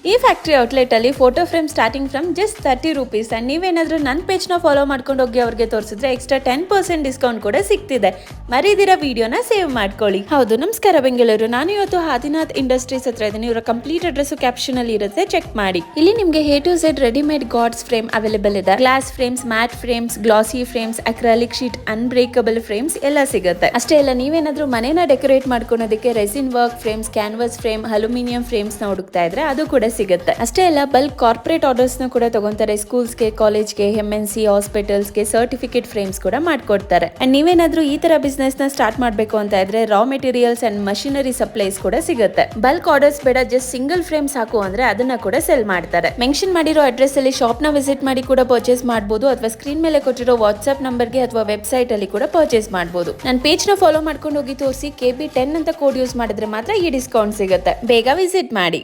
ಈ factory outlet ಅಲ್ಲಿ photo frame starting from just 30 rupees and ನೀವೇನಾದ್ರೂ ನನ್ನ ಪೇಜ್ ನ ಫಾಲೋ ಮಾಡ್ಕೊಂಡು ಹೋಗಿ ಅವ್ರಿಗೆ ತೋರಿಸಿದ್ರೆ ಎಕ್ಸ್ಟ್ರಾ 10% ಡಿಸ್ಕೌಂಟ್ ಕೂಡ ಸಿಗ್ತಿದೆ. ಮರಿದಿರ ವಿಡಿಯೋನ ಸೇವ್ ಮಾಡ್ಕೊಳ್ಳಿ. ಹೌದು, ನಮಸ್ಕಾರ ಬೆಂಗಳೂರು. ನಾನು ಇವತ್ತು ಆದಿನಾಥ್ ಇಂಡಸ್ಟ್ರೀಸ್ ಹತ್ರ ಇದ್ದೀನಿ. ಇವರ ಕಂಪ್ಲೀಟ್ ಅಡ್ರೆಸ್ ಕ್ಯಾಪ್ಷನ್ ಅಲ್ಲಿ ಇರುತ್ತೆ, ಚೆಕ್ ಮಾಡಿ. ಇಲ್ಲಿ ನಿಮಗೆ A to Z readymade gods frame available ಇದೆ. Glass frames, matte frames, glossy frames, acrylic sheet, unbreakable frames ಎಲ್ಲ ಸಿಗುತ್ತೆ. ಅಷ್ಟೇ ಅಲ್ಲ, ನೀವೇನಾದ್ರೂ ಮನೇನ ಡೆಕೋರೇಟ್ ಮಾಡ್ಕೊಳೋದಕ್ಕೆ resin work frames, canvas frame, aluminium frames ನ ಹುಡುಕ್ತಾ ಇದ್ರೆ ಅದು ಕೂಡ ಸಿಗುತ್ತೆ. ಅಷ್ಟೇ ಅಲ್ಲ, ಬಲ್ಕ್ ಕಾರ್ಪೊರೇಟ್ ಆರ್ಡರ್ಸ್ ನ ಕೂಡ ತಗೊಂತಾರೆ. ಸ್ಕೂಲ್ಸ್ಗೆ, ಕಾಲೇಜ್ಗೆ, MNC ಹಾಸ್ಪಿಟಲ್ಸ್ಗೆ ಸರ್ಟಿಫಿಕೇಟ್ ಫ್ರೇಮ್ಸ್ ಕೂಡ ಮಾಡ್ಕೊಡ್ತಾರೆ. ಅಂಡ್ ನೀವೇನಾದ್ರೂ ಈ ತರ ಬಿಸ್ನೆಸ್ ನ ಸ್ಟಾರ್ಟ್ ಮಾಡಬೇಕು ಅಂತ ಇದ್ರೆ raw materials and machinery supplies ಕೂಡ ಸಿಗುತ್ತೆ. ಬಲ್ಕ್ ಆರ್ಡರ್ಸ್ ಬೇಡ, ಜಸ್ಟ್ ಸಿಂಗಲ್ ಫ್ರೇಮ್ ಸಾಕು ಅಂದ್ರೆ ಅದನ್ನ ಕೂಡ ಸೆಲ್ ಮಾಡ್ತಾರೆ. ಮೆನ್ಷನ್ ಮಾಡಿರೋ ಅಡ್ರೆಸ್ ಅಲ್ಲಿ ಶಾಪ್ ನ ವಿಸಿಟ್ ಮಾಡಿ ಕೂಡ ಪರ್ಚೇಸ್ ಮಾಡಬಹುದು, ಅಥವಾ ಸ್ಕ್ರೀನ್ ಮೇಲೆ ಕೊಟ್ಟಿರೋ ವಾಟ್ಸ್ಆಪ್ ನಂಬರ್ಗೆ ಅಥವಾ ವೆಬ್ಸೈಟ್ ಅಲ್ಲಿ ಕೂಡ ಪರ್ಚೇಸ್ ಮಾಡಬಹುದು. ನನ್ನ ಪೇಜ್ ನ ಫಾಲೋ ಮಾಡ್ಕೊಂಡು ಹೋಗಿ ತೋರಿಸಿ KB10 ಅಂತ ಕೋಡ್ ಯೂಸ್ ಮಾಡಿದ್ರೆ ಮಾತ್ರ ಈ ಡಿಸ್ಕೌಂಟ್ ಸಿಗುತ್ತೆ. ಬೇಗ ವಿಸಿಟ್ ಮಾಡಿ.